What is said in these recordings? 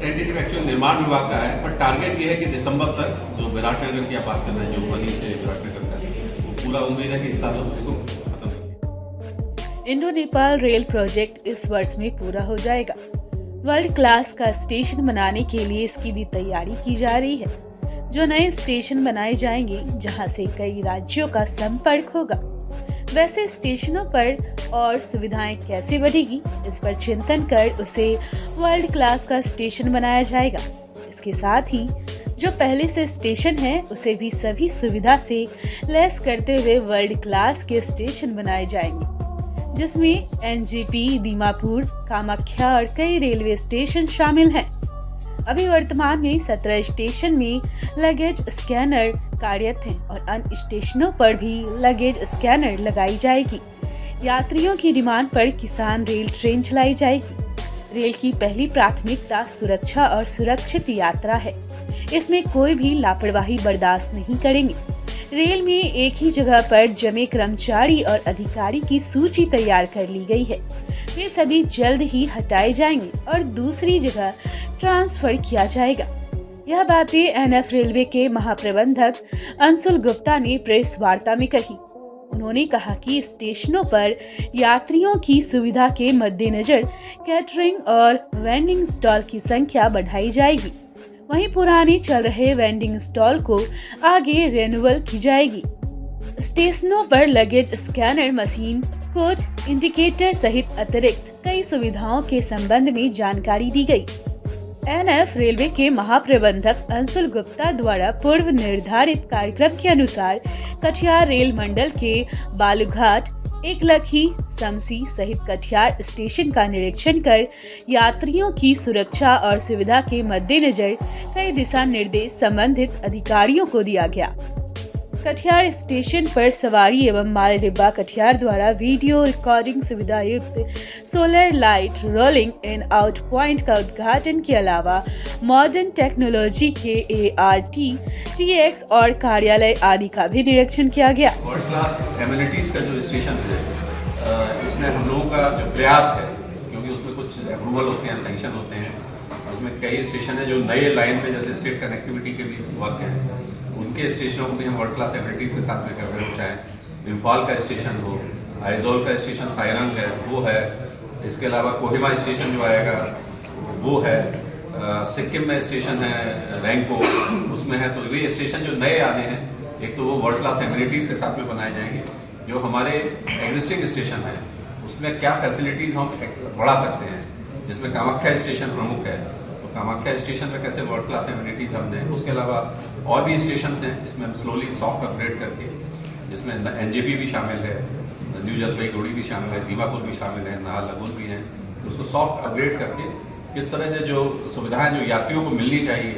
Tentative actual निर्माण विभाग का है, पर टारगेट ये है कि दिसंबर तक जो विराटनगर की आप बात कर रहे हैं, जो बनी से विराटनगर का, वो पूरा उम्मीद है कि इस साल उसको खत्म कर। इंडो नेपाल रेल प्रोजेक्ट इस वर्ष में पूरा हो जाएगा। वर्ल्ड क्लास का स्टेशन बनाने के लिए इसकी भी तैयारी की जा रही है। जो नए स्टेशन बनाए जाएंगे जहां से कई राज्यों का संपर्क होगा। वैसे स्टेशनों पर और सुविधाएं कैसे बढ़ेगी, इस पर चिंतन कर उसे वर्ल्ड क्लास का स्टेशन बनाया जाएगा। इसके साथ ही जो पहले से स्टेशन है उसे भी सभी सुविधा से लैस करते हुए वर्ल्ड क्लास के स्टेशन बनाए जाएंगे, जिसमें एनजेपी, दीमापुर, कामाख्या और कई रेलवे स्टेशन शामिल हैं। अभी वर्तमान में 17 स्टेशन में लगेज स्कैनर कार्यरत हैं और अन्य स्टेशनों पर भी लगेज स्कैनर लगाई जाएगी। यात्रियों की डिमांड पर किसान रेल ट्रेन चलाई जाएगी। रेल की पहली प्राथमिकता सुरक्षा और सुरक्षित यात्रा है। इसमें कोई भी लापरवाही बर्दाश्त नहीं करेंगे। रेल में एक ही जगह पर जमे कर्मचारी और अधिकारी की सूची तैयार कर ली गई है। वे सभी जल्द ही हटाए जाएंगे और दूसरी जगह ट्रांसफर किया जाएगा। यह बातें एनएफ रेलवे के महाप्रबंधक अंशुल गुप्ता ने प्रेस वार्ता में कही। उन्होंने कहा कि स्टेशनों पर यात्रियों की सुविधा के मद्देनजर कैटरिंग और वेंडिंग स्टॉल की संख्या बढ़ाई जाएगी। वहीं पुराने चल रहे वेंडिंग स्टॉल को आगे रिन्यूअल की जाएगी। स्टेशनों पर luggage scanner machine, coach, indicator सहित अतिरिक्त कई सुविधाओं के संबंध में जानकारी दी गई। एनएफ रेलवे के महाप्रबंधक अंशुल गुप्ता द्वारा पूर्व निर्धारित कार्यक्रम के अनुसार कटिहार रेल मंडल के बालूघाट, एकलखी, समसी सहित कटिहार स्टेशन का निरीक्षण कर यात्रियों की सुरक्षा और सुविधा के मद्देनजर कई दिशा निर्देश संबंधित अधिकारियों को दिया गया। कटिहार स्टेशन पर सवारी एवं माल डिब्बा कटिहार द्वारा वीडियो रिकॉर्डिंग सुविधा युक्त solar light rolling in out point का उद्घाटन के अलावा मॉडर्न टेक्नोलॉजी के ART, TX और कार्यालय आदि का भी निरीक्षण किया गया। वर्ल्ड क्लास एमिनिटीज का जो स्टेशन है, इसमें हम लोगों का जो प्रयास है, क्योंकि उसमें कुछ अप्रूवल होते हैं, सैंक्शन होते हैं, उसमें कई स्टेशन है जो नए लाइन पे जैसे स्टेट कनेक्टिविटी के भी वर्क है, उनके स्टेशनों को भी हम वर्ल्ड क्लास एमिनिटीज के साथ में कर रहे हो। चाहे इम्फाल का स्टेशन हो, आइजोल का स्टेशन सायरंग है, वो है। इसके अलावा कोहिमा स्टेशन जो आएगा वो है। सिक्किम में स्टेशन है रैंको, उसमें है। तो वे स्टेशन जो नए आने हैं, एक तो वो वर्ल्ड क्लास एमिनिटीज के साथ में बनाए जाएंगे। जो हमारे एग्जिस्टिंग स्टेशन है उसमें क्या फैसिलिटीज हम बढ़ा सकते हैं, जिसमें कामाख्या स्टेशन प्रमुख है, तो कामाख्या स्टेशन में कैसे वर्ल्ड क्लास एमिनिटीज हम दें। उसके अलावा और भी स्टेशन हैं जिसमें हम स्लोली सॉफ्ट अपग्रेड करके, जिसमें एनजेपी भी शामिल है, न्यू जलपाईगुड़ी भी शामिल है, दीमापुर भी शामिल है, नाहरलगुन भी हैं, उसको सॉफ्ट अपग्रेड करके किस तरह से जो सुविधाएं जो यात्रियों को मिलनी चाहिए,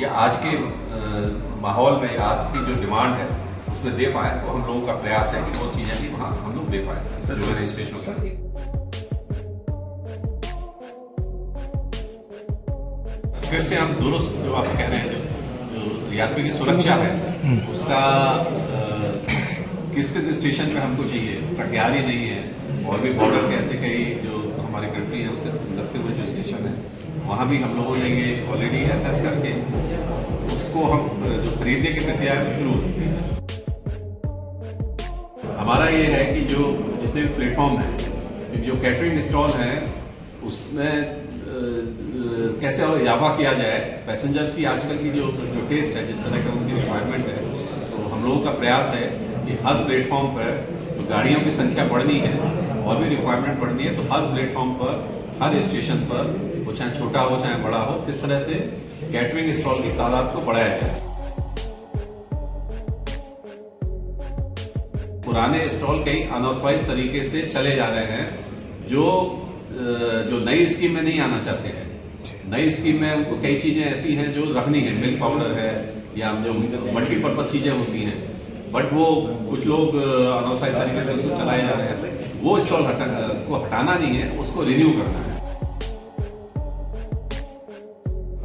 ये आज के माहौल में, आज की जो डिमांड है उसमें दे पाए। तो हम लोगों का प्रयास है कि वो चीज़ें भी वहाँ हम लोग दे पाए जो है स्टेशनों पर। फिर से हम दुरुस्त जो आप कह रहे हैं, जो यात्री की सुरक्षा है उसका किस किस स्टेशन पे हमको चाहिए, कटिहार ही नहीं है, और भी बॉर्डर के ऐसे कई जो हमारी कंट्री है उसके लगते हुए जो स्टेशन है, वहाँ भी हम लोगों ने ये ऑलरेडी एसेस करके उसको हम जो खरीदने की प्रक्रिया है वो शुरू हो चुकी है। हमारा ये है कि जो जितने भी प्लेटफॉर्म हैं, जो कैटरिंग स्टॉल हैं, उसमें कैसे और इजाफा किया जाए पैसेंजर्स की। आजकल की जो टेस्ट है, जिस तरह का उनकी रिक्वायरमेंट है, तो हम लोगों का प्रयास है कि हर प्लेटफॉर्म पर जो गाड़ियों की संख्या बढ़नी है और भी रिक्वायरमेंट बढ़नी है, तो हर प्लेटफॉर्म पर, हर स्टेशन पर, वो चाहे छोटा हो चाहे बड़ा हो, किस तरह से कैटरिंग स्टॉल की तादाद को बढ़ाया जाए। पुराने स्टॉल कई अनऑथराइज तरीके से चले जा रहे हैं, जो नई स्कीम में नहीं आना चाहते हैं। नई स्कीम में उनको कई चीज़ें ऐसी हैं जो रखनी है, मिल्क पाउडर है या जो मल्टीपर्पज़ चीज़ें होती हैं, बट वो कुछ लोग अनऑथराइज तरीके से उसको चलाए जा रहे हैं। वो स्टॉल को हटाना नहीं है, उसको रिन्यू करना है।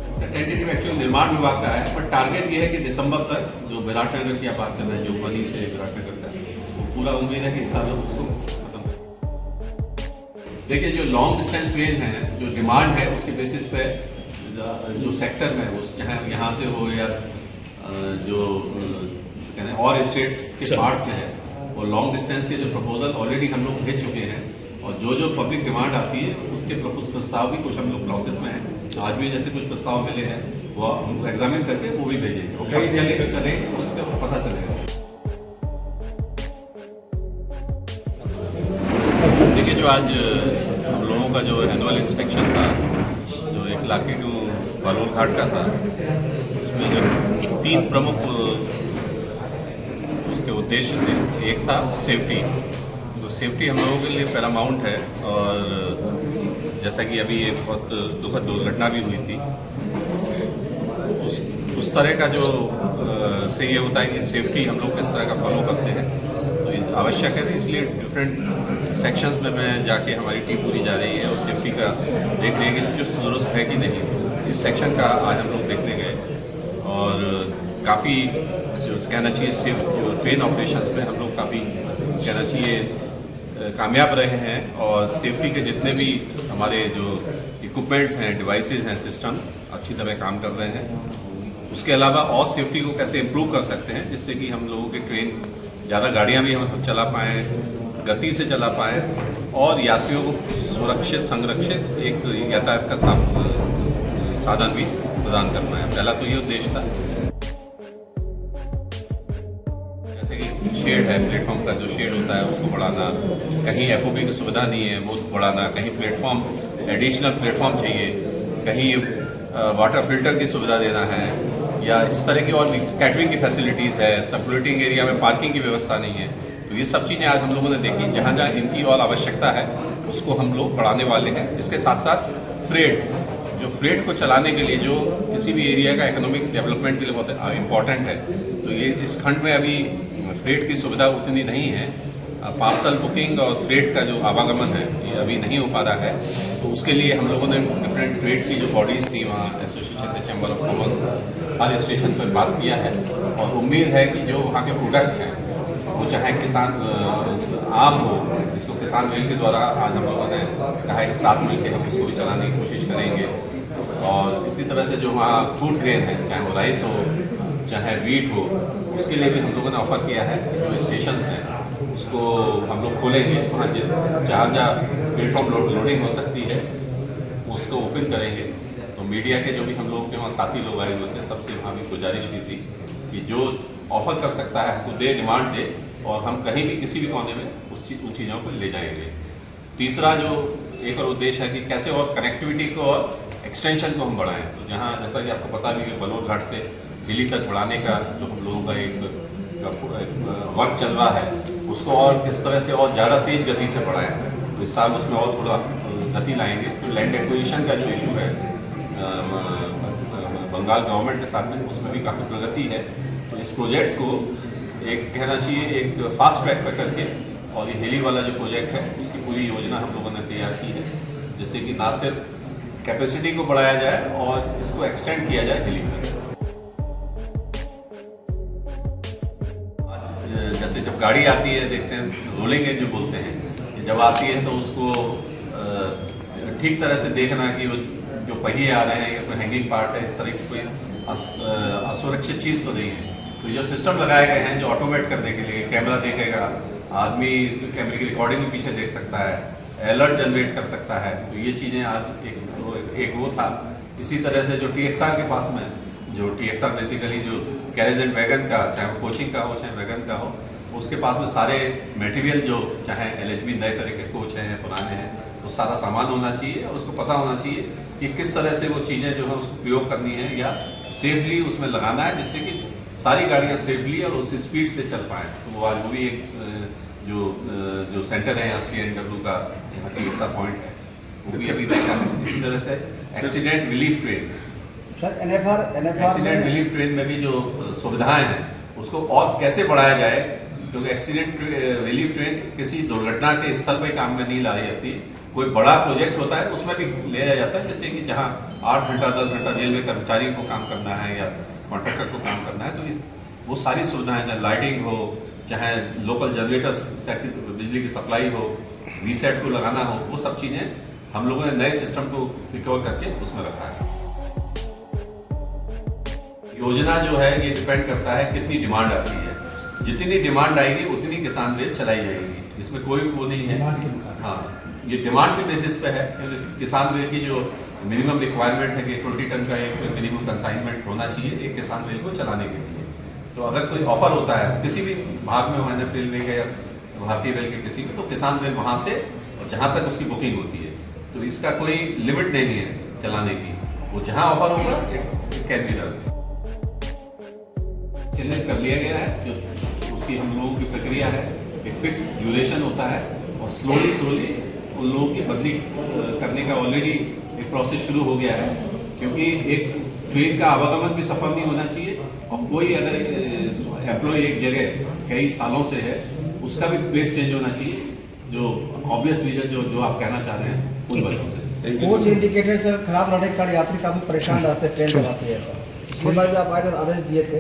इसका टेंटेटिव एक्चुअल निर्माण विभाग का है, पर टारगेट ये है कि दिसंबर तक जो विराटनगर की आप बात कर रहे हैं, जो बनी से विराटनगर का, वो पूरा उम्मीद है कि इस साल उसको खत्म कर। देखिए, जो लॉन्ग डिस्टेंस ट्रेन है, जो डिमांड है उसके बेसिस पे जो सेक्टर में वो चाहे यहाँ से हो या जो कहते हैं और स्टेट्स के पार्ट्स में है, वो लॉन्ग डिस्टेंस के जो प्रपोजल ऑलरेडी हम लोग भेज चुके हैं और जो पब्लिक डिमांड आती है उसके प्रस्ताव भी कुछ हम लोग प्रोसेस में हैं। आज भी जैसे कुछ प्रस्ताव मिले हैं वो हमको एग्जामिन करके वो भी भेजेंगे, वो कब चलेंगे उसका पता चलेगा। देखिए, जो आज हम लोगों का जो एनुअल इंस्पेक्शन था, जो 1 लाखी टू बालोर घाट का था, उसमें जो 3 प्रमुख उसके उद्देश्य थे। एक था सेफ्टी, तो सेफ्टी हम लोगों के लिए पैरामाउंट है और जैसा कि अभी एक बहुत दुखद दुर्घटना भी हुई थी, उस तरह का जो से ये होता है कि सेफ्टी हम लोग किस तरह का फॉलो करते हैं, तो ये आवश्यक है। इसलिए डिफरेंट सेक्शंस में मैं जाके हमारी टीम पूरी जा रही है और सेफ्टी का देख रही है कि चुस्त दुरुस्त है कि नहीं। इस सेक्शन का आज हम लोग देखने गए और काफ़ी जो कहना चाहिए सेफ जो ट्रेन ऑपरेशंस में हम लोग काफ़ी कहना चाहिए कामयाब रहे हैं और सेफ्टी के जितने भी हमारे जो इक्विपमेंट्स हैं, डिवाइसेस हैं, सिस्टम अच्छी तरह काम कर रहे हैं। उसके अलावा और सेफ्टी को कैसे इम्प्रूव कर सकते हैं जिससे कि हम लोगों के ट्रेन ज़्यादा गाड़ियाँ भी हम चला पाएँ, गति से चला पाएँ और यात्रियों को सुरक्षित संरक्षित एक यातायात का साधन भी प्रदान करना है। पहला तो ये उद्देश्य था। जैसे कि शेड है, प्लेटफॉर्म का जो शेड होता है उसको बढ़ाना, कहीं एफओबी की सुविधा नहीं है वो बढ़ाना, कहीं प्लेटफॉर्म एडिशनल प्लेटफॉर्म चाहिए, कहीं वाटर फिल्टर की सुविधा देना है या इस तरह की और भी कैटरिंग की फैसिलिटीज़ है, सर्कुलेटिंग एरिया में पार्किंग की व्यवस्था नहीं है। तो ये सब चीज़ें आज हम लोगों ने देखी, जहाँ जहाँ इनकी और आवश्यकता है उसको हम लोग बढ़ाने वाले हैं। इसके साथ साथ फ्रेट को चलाने के लिए जो किसी भी एरिया का इकोनॉमिक डेवलपमेंट के लिए बहुत इम्पॉर्टेंट है, तो ये इस खंड में अभी फ्रेट की सुविधा उतनी नहीं है। पार्सल बुकिंग और फ्रेट का जो आवागमन है ये अभी नहीं हो पा रहा है, तो उसके लिए हम लोगों ने डिफरेंट ट्रेड की जो बॉडीज़ थी वहाँ association the chamber of commerce her station पर बात किया है और उम्मीद है कि जो वहाँ के प्रोडक्ट हैं वो चाहे किसान आम हो, जिसको किसान मेल के द्वारा आज हम लोगों ने कहा है कि साथ मिलकर हम उसको भी चलाने की कोशिश करेंगे। और इसी तरह से जो वहाँ फूड ग्रेन है, चाहे वो राइस हो चाहे वीट हो, उसके लिए भी हम लोगों ने ऑफ़र किया है कि जो स्टेशन हैं उसको हम लोग खोलेंगे, वहाँ जहाँ प्लेटफॉर्म लोडिंग हो सकती है उसको ओपन करेंगे। तो मीडिया के जो भी हम लोग के वहाँ साथी लोग आए हुए थे सबसे वहाँ भी गुजारिश की थी कि जो ऑफ़र कर सकता है हमको दे, डिमांड दे और हम कहीं भी किसी भी कोने में उन चीज़ों को ले जाएंगे। तीसरा जो एक और उद्देश्य है कि कैसे और कनेक्टिविटी को और एक्सटेंशन को हम बढ़ाएं। तो जहाँ जैसा कि आपको पता भी है बलोर घाट से दिल्ली तक बढ़ाने का जो हम लोगों का एक वर्क चल रहा है, उसको और किस तरह से और ज़्यादा तेज़ गति से बढ़ाएं। तो इस साल उसमें और थोड़ा गति लाएंगे। तो लैंड एक्विजिशन का जो इशू है बंगाल गवर्नमेंट के साथ में, उसमें भी काफ़ी प्रगति है। तो इस प्रोजेक्ट को एक कहना चाहिए एक फास्ट ट्रैक पर करके और ये हेली वाला जो प्रोजेक्ट है उसकी पूरी योजना हम लोगों ने तैयार की है, जिससे कि ना सिर्फ कैपेसिटी को बढ़ाया जाए और इसको एक्सटेंड किया जाए हेली पर। जैसे जब गाड़ी आती है देखते हैं रोलिंग एज जो बोलते हैं, जब आती है तो उसको ठीक तरह से देखना कि वो जो पहिए आ रहे हैं या कोई हैंगिंग पार्ट है, इस तरह की कोई असुरक्षित चीज़ तो नहीं है। तो जो सिस्टम लगाए गए हैं जो ऑटोमेट करने के लिए, कैमरा देखेगा, आदमी कैमरे की रिकॉर्डिंग भी पीछे देख सकता है, अलर्ट जनरेट कर सकता है। तो ये चीज़ें आज एक वो था। इसी तरह से जो TXR के पास में, जो TXR बेसिकली जो कैरेज एंड वैगन का, चाहे वो कोचिंग का हो चाहे वैगन का हो, उसके पास में सारे मटेरियल जो चाहे LHB नए तरह के कोच हैं पुराने हैं, तो सारा सामान होना चाहिए और उसको पता होना चाहिए कि किस तरह से वो चीज़ें जो है उसको प्रयोग करनी है या सेफली उसमें लगाना है, जिससे कि सारी गाड़ियाँ सेफली और उस स्पीड से चल पाएँ। तो वो आज वो भी एक जो सेंटर है यहाँ CNW का, यहाँ TXR पॉइंट है, वो भी अभी देखा है। इसी तरह से accident relief train, accident relief train में भी जो सुविधाएं हैं उसको और कैसे बढ़ाया जाए, क्योंकि एक्सीडेंट रिलीफ ट्रेन किसी दुर्घटना के स्थल पर काम में नहीं लाई जाती, कोई बड़ा प्रोजेक्ट होता है उसमें भी ले जाया जाता है। जैसे कि जहाँ 8 घंटा 10 घंटा रेलवे कर्मचारियों को काम करना है या कॉन्ट्रैक्टर को काम करना है, तो वो सारी सुविधाएं, चाहे लाइटिंग हो, चाहे लोकल जनरेटर्स बिजली की सप्लाई हो, रीसेट को लगाना हो, वो सब चीज़ें हम लोगों ने नए सिस्टम को प्रिक्योर करके उसमें रखा है। योजना जो है ये डिपेंड करता है कितनी डिमांड आती है। जितनी डिमांड आएगी उतनी किसान रेल चलाई जाएगी, इसमें कोई वो नहीं है। हाँ, ये डिमांड के बेसिस पे है, क्योंकि किसान रेल की जो मिनिमम रिक्वायरमेंट है कि 20 टन का एक मिनिमम कंसाइनमेंट होना चाहिए एक किसान रेल को चलाने के लिए। तो अगर कोई ऑफर होता है किसी भी भाग में, NF रेलवे के या भारतीय रेल के किसी में, तो किसान रेल वहाँ से जहाँ तक उसकी बुकिंग होती है, तो इसका कोई लिमिट नहीं है चलाने की, वो जहाँ ऑफर होगा इट कैन बी रन। चिन्हित कर लिया गया है, जो उसकी हम लोगों की प्रक्रिया है, एक फिक्स ड्यूरेशन होता है और स्लोली उन लोगों की बदली करने का ऑलरेडी एक प्रोसेस शुरू हो गया है, क्योंकि एक ट्रेन का आवागमन भी सफल नहीं होना चाहिए और कोई अगर एम्प्लॉय एक जगह कई सालों से है उसका भी प्लेस चेंज होना चाहिए, जो ऑब्वियस रीजन जो आप कहना चाह रहे हैं उन वजहों से। कोच इंडिकेटर सर खराब रहने के कारण यात्री काफी परेशान रहते हैं ट्रेन चलाते हैं। पिछली बार भी आप आए आदेश दिए थे,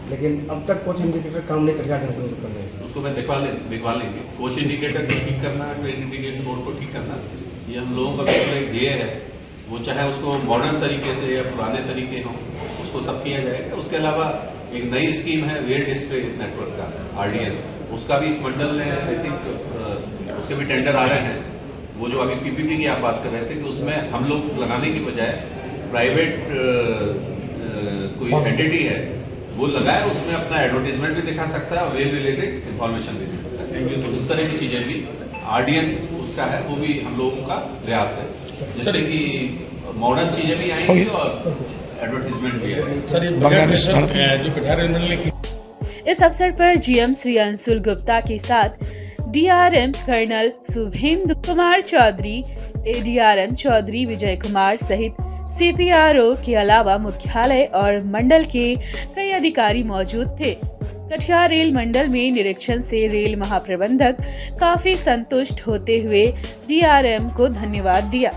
लेकिन अब तक कोच इंडिकेटर काम नहीं कटिहार जंक्शन पर कर रहे हैं। उसको मैं दिखवा लेंगे। कोच इंडिकेटर को ठीक करना, ट्रेन इंडिकेटर बोर्ड को ठीक करना, ये हम लोगों का बिल्कुल एक ध्येय है। वो चाहे उसको मॉडर्न तरीके से या पुराने तरीके हों, उसको सब किया जाएगा। उसके अलावा एक नई स्कीम है रेल डिस्प्ले नेटवर्क का, RDN, उसका भी इस मंडल ने आई थिंक उसके भी टेंडर आ रहे हैं। वो जो अभी PPP की आप बात कर रहे थे कि उसमें हम लोग लगाने की बजाय प्राइवेट कोई एंटिटी है वो लगाए, उसमें अपना एडवर्टीजमेंट भी दिखा सकता है और रेल रिलेटेड इंफॉर्मेशन भी दे सकता है। तो इस तरह की चीजें भी RDN उसका है, वो भी हम लोगों का प्रयास है, जिससे कि मॉडर्न चीजें भी आएंगी और एडवर्टीजमेंट भी आएगी। जो कटिहार रेल मंडल की इस अवसर पर GM श्री अंशुल गुप्ता के साथ DRM colonel Shubhendu Kumar Chaudhary, ADRM Chaudhary Vijay Kumar सहित CPRO के अलावा मुख्यालय और मंडल के कई अधिकारी मौजूद थे। कटिहार रेल मंडल में निरीक्षण से रेल महाप्रबंधक काफी संतुष्ट होते हुए DRM को धन्यवाद दिया।